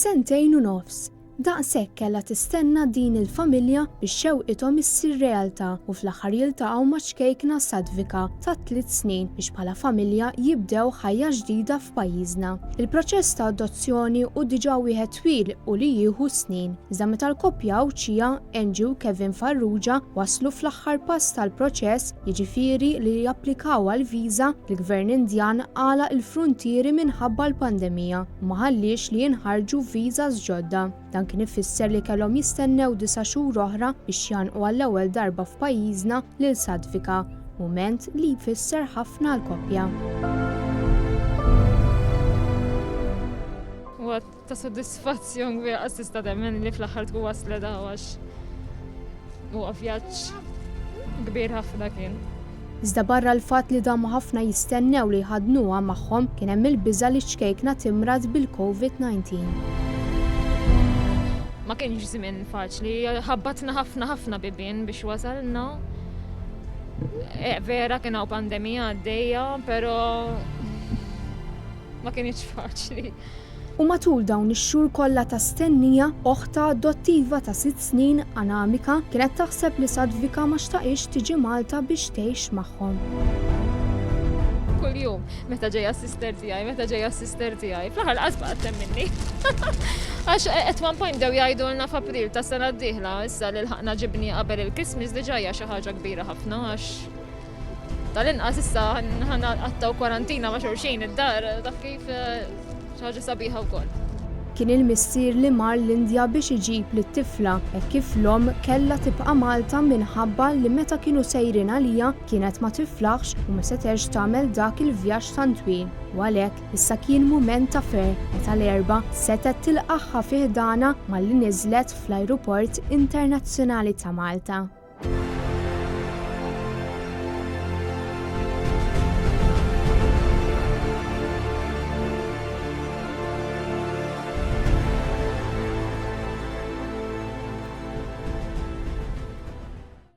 2.5 daqshekk kellha tistenna din il-familja biex xewqithom issir realtà u fl-aħħar jiltaqgħu ma' xkejkna Sadvika ta' 3 snin biex bħala familja jibdew ħajja ġdida f'pajjiżna. Il-proċess ta' adozzjoni u diġà wieħed twil u li jieħu snin. Iżda meta l-koppja Awċija, Angie u Kevin Farrugia waslu fl-aħħar pass tal-proċess, jiġifieri li japplikaw għal viża, il-Gvern Indjan għalaq il-fruntieri minħabba l-pandemija u ma ħallix li jinħarġu viżas ġodda. Dan kien ifisser li kellhom jistennew 9 xhur oħra biex janqu għall-ewwel darba f'pajjiżna lil Sadvika, mument li jfisser ħafna l-koppja. Huwa ta' sodisfazzjon kbir assista temmen li fl-aħħar tkun waslet għax huwa vjaġġ kbir ħafna kien. Iżda barra l-fatt li damu ħafna jistennew li jħadnuha magħhom kien hemm il-biża' li xkejkna timrad bil-COVID-19. Ma kienx żmien faċli, ħabbatna ħafna bibien biex wasalna. Vera kien hawn pandemija għaddejja, però ma kienx faċli. U matul dawn ix-xhur kollha ta' stennija, oħta adottiva ta' 6 snin, Anamika, kienet taħseb li Sadvika ma xtaqix tiġi Malta biex tgħix magħhom. Kuljum, meta ġejja s-sister tiegħi, fl-aħħar qasbaq temminni. Għax at one point dew jgħidulna f'April ta' sena d-dieħla, issa li l-ħaqna ġibni qabel il-Christmas diġà hija xi ħaġa kbira ħafna għax tal-inqas issa ħana qattaw kwarantina ma' xulxin id-dar, taf kif xi ħaġa sabiħa wkoll. Kien il-missier li mar l-Indja biex iġib lit-tifla hekk kif l-omm kellha tibqa' Malta minħabba li meta kienu sejrin għalija kienet ma tiflaħx u ma seterx tagħmel dak il-vjaġġ tant twil. U għalhekk issa kien mument ta' fer meta l-erba' setet tilqagħha fih ħdana malli niżlet fl-Ajruport Internazzjonali ta' Malta.